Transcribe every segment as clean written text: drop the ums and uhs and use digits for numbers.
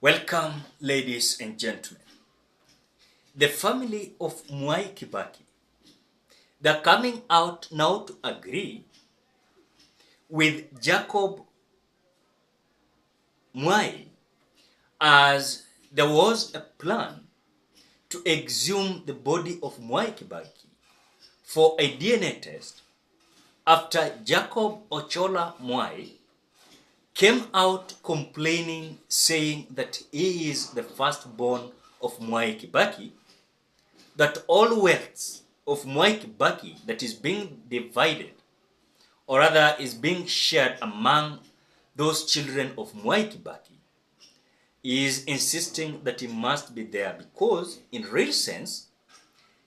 Welcome, ladies and gentlemen. The family of Mwai Kibaki, they're coming out now to agree with Jacob Mwai, as there was a plan to exhume the body of Mwai Kibaki for a DNA test after Jacob Ocholla Mwai came out complaining, saying that he is the firstborn of Mwai Kibaki, that all wealth of Mwai Kibaki that is being divided, or rather is being shared among those children of Mwai Kibaki, is insisting that he must be there because, in real sense,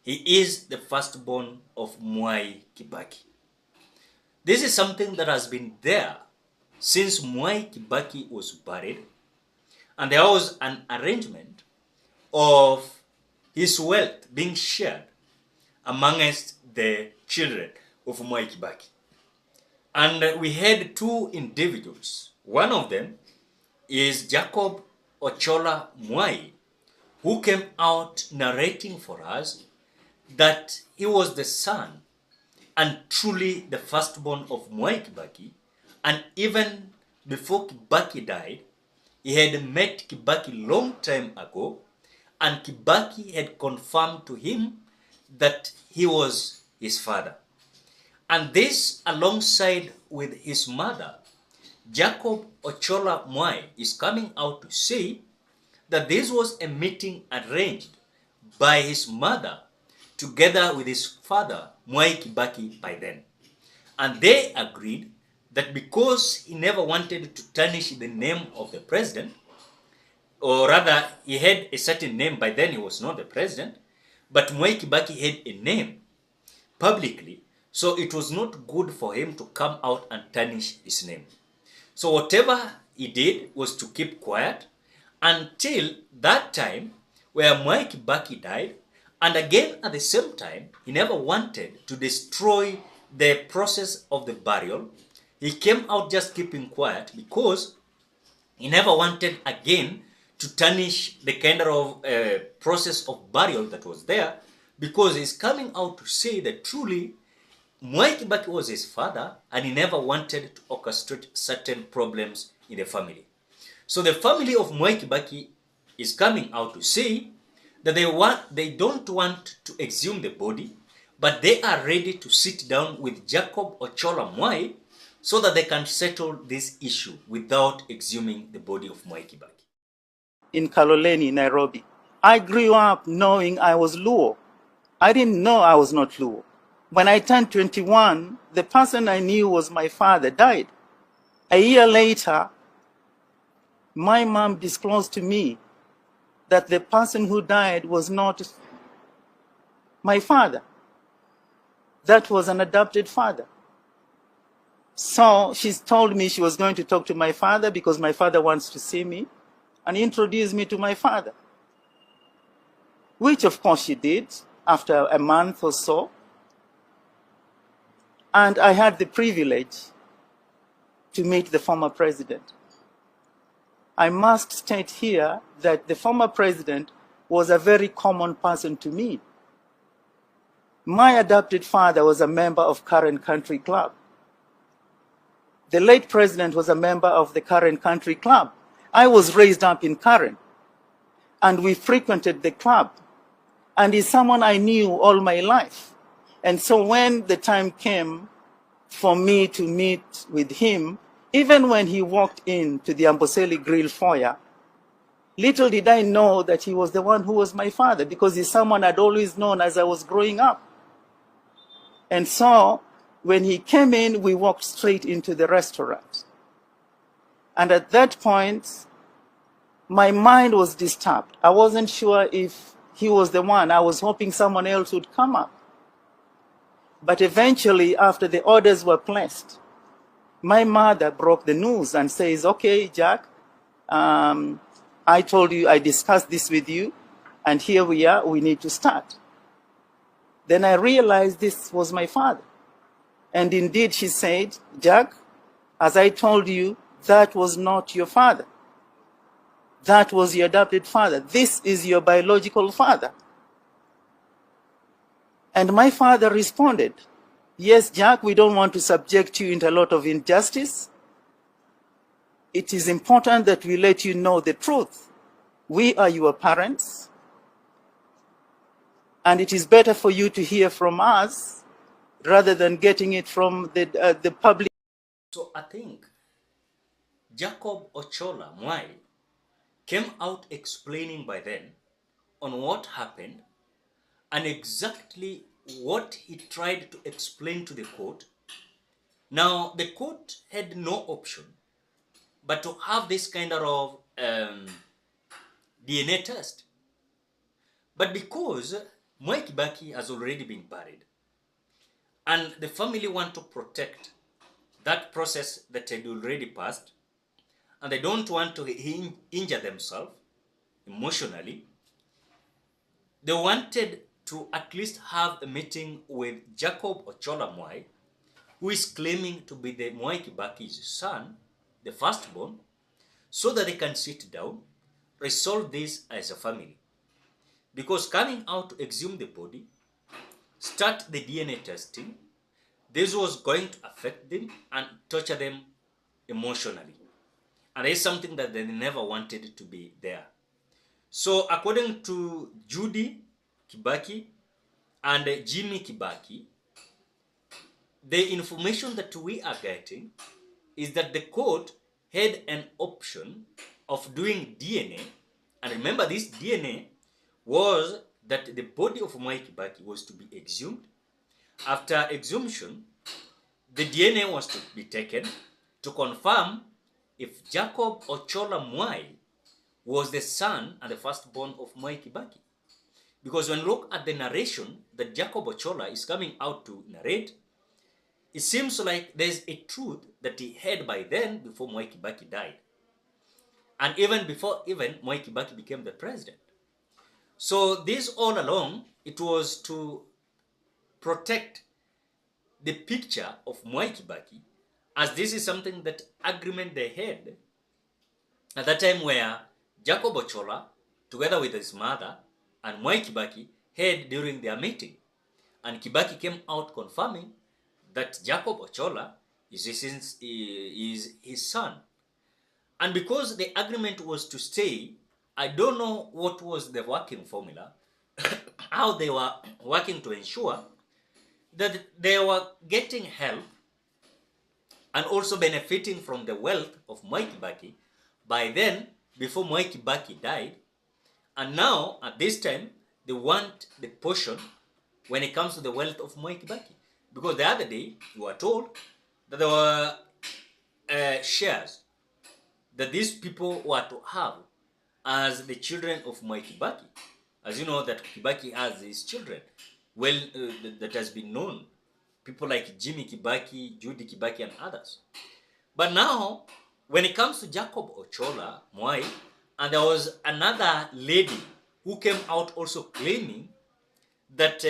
he is the firstborn of Mwai Kibaki. This is something that has been there since Mwai Kibaki was buried, and there was an arrangement of his wealth being shared amongst the children of Mwai Kibaki. And we had two individuals. One of them is Jacob Ocholla Mwai, who came out narrating for us that he was the son and truly the firstborn of Mwai Kibaki. And even before Kibaki died, he had met Kibaki long time ago, and Kibaki had confirmed to him that he was his father. And this, alongside with his mother, Jacob Ocholla Mwai, is coming out to say that this was a meeting arranged by his mother together with his father, Mwai Kibaki, by then. And they agreed that because he never wanted to tarnish the name of the president, or rather he had a certain name, by then he was not the president, but Mwai Kibaki had a name publicly, so it was not good for him to come out and tarnish his name. So whatever he did was to keep quiet until that time where Mwai Kibaki died, and again at the same time, he never wanted to destroy the process of the burial. He came out just keeping quiet because he never wanted again to tarnish the kind of process of burial that was there, because he's coming out to say that truly Mwai Kibaki was his father and he never wanted to orchestrate certain problems in the family. So the family of Mwai Kibaki is coming out to say that they don't want to exhume the body, but they are ready to sit down with Jacob Ocholla Mwai so that they can settle this issue without exhuming the body of Mwai Kibaki. In Kaloleni, Nairobi, I grew up knowing I was Luo. I didn't know I was not Luo. When I turned 21, the person I knew was my father died. A year later, my mom disclosed to me that the person who died was not my father. That was an adopted father. So she's told me she was going to talk to my father because my father wants to see me and introduce me to my father, which of course she did after a month or so. And I had the privilege to meet the former president. I must state here that the former president was a very common person to me. My adopted father was a member of Current Country Club. The late president was a member of the Current Country Club. I was raised up in Current, and we frequented the club. And he's someone I knew all my life. And so when the time came for me to meet with him, even when he walked into the Amboseli Grill foyer, little did I know that he was the one who was my father, because he's someone I'd always known as I was growing up. And so when he came in, we walked straight into the restaurant. And at that point, my mind was disturbed. I wasn't sure if he was the one. I was hoping someone else would come up. But eventually, after the orders were placed, my mother broke the news and says, okay, Jack, I told you, I discussed this with you, and here we are, we need to start. Then I realized this was my father. And indeed, she said, Jack, as I told you, that was not your father. that was your adopted father. This is your biological father. And my father responded, yes, Jack, we don't want to subject you into a lot of injustice. It is important that we let you know the truth. We are your parents, and it is better for you to hear from us rather than getting it from the public. So I think Jacob Ocholla Mwai came out explaining by then on what happened and exactly what he tried to explain to the court. Now, the court had no option but to have this kind of DNA test. But because Mwai Kibaki has already been buried and the family want to protect that process that had already passed, and they don't want to injure themselves emotionally, they wanted to at least have a meeting with Jacob Ocholla Mwai, who is claiming to be the Mwai Kibaki's son, the firstborn, so that they can sit down, resolve this as a family. Because coming out to exhume the body, start the DNA testing, this was going to affect them and torture them emotionally. And it's something that they never wanted to be there. So according to Judy Kibaki and Jimmy Kibaki, the information that we are getting is that the court had an option of doing DNA. And remember, this DNA was that the body of Mwai Kibaki was to be exhumed. After exhumation, the DNA was to be taken to confirm if Jacob Ocholla Mwai was the son and the firstborn of Mwai Kibaki. Because when you look at the narration that Jacob Ocholla is coming out to narrate, it seems like there's a truth that he had by then before Mwai Kibaki died. And even before Mwai Kibaki became the president. So this all along, it was to protect the picture of Mwai Kibaki, as this is something that agreement they had at that time where Jacob Ocholla, together with his mother, and Mwai Kibaki had during their meeting. And Kibaki came out confirming that Jacob Ocholla is his son. And because the agreement was to stay, I don't know what was the working formula, how they were working to ensure that they were getting help and also benefiting from the wealth of Mwai Kibaki by then, before Mwai Kibaki died. And now, at this time, they want the portion when it comes to the wealth of Mwai Kibaki. Because the other day, you were told that there were shares that these people were to have as the children of Mwai Kibaki. As you know, that Kibaki has his children, well, that has been known. People like Jimmy Kibaki, Judy Kibaki, and others. But now, when it comes to Jacob Ocholla Mwai, and there was another lady who came out also claiming that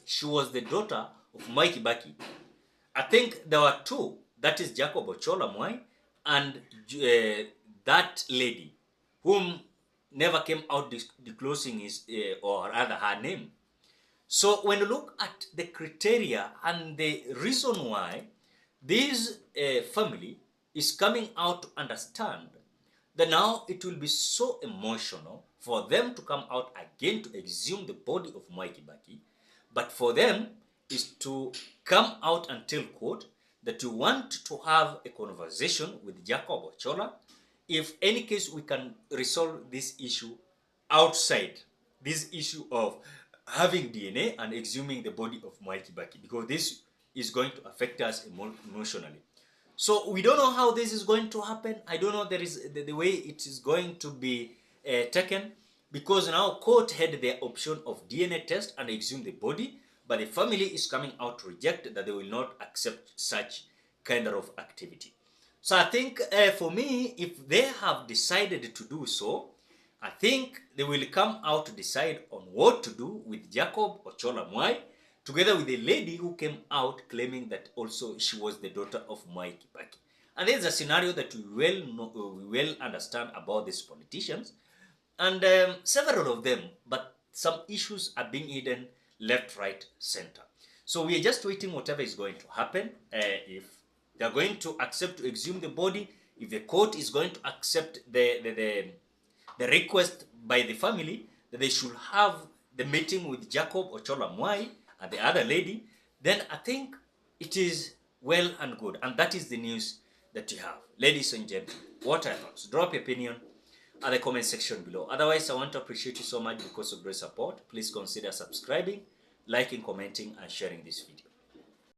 she was the daughter of Mwai Kibaki. I think there were two. That is Jacob Ocholla Mwai and that lady, whom never came out disclosing his or rather her name. So when you look at the criteria and the reason why this family is coming out to understand that now it will be so emotional for them to come out again to exhume the body of Mwai Kibaki, but for them is to come out and tell court that you want to have a conversation with Jacob Ocholla. If any case we can resolve this issue outside this issue of having DNA and exhuming the body of Mwai Kibaki, because this is going to affect us emotionally. So we don't know how this is going to happen. I don't know there is the way it is going to be taken, because now court had the option of DNA test and exhume the body, but the family is coming out to reject that they will not accept such kind of activity. So I think for me, if they have decided to do so, I think they will come out to decide on what to do with Jacob Ocholla Mwai, together with a lady who came out claiming that also she was the daughter of Mwai Kibaki. And there's a scenario that we well know, we well understand about these politicians, and several of them, but some issues are being hidden left, right, center. So we are just waiting whatever is going to happen. If they are going to accept to exhume the body, if the court is going to accept the request by the family that they should have the meeting with Jacob Ocholla Mwai and the other lady, then I think it is well and good. And that is the news that you have. Ladies and gentlemen, what are your thoughts? Drop your opinion at the comment section below. Otherwise, I want to appreciate you so much because of great support. Please consider subscribing, liking, commenting, and sharing this video.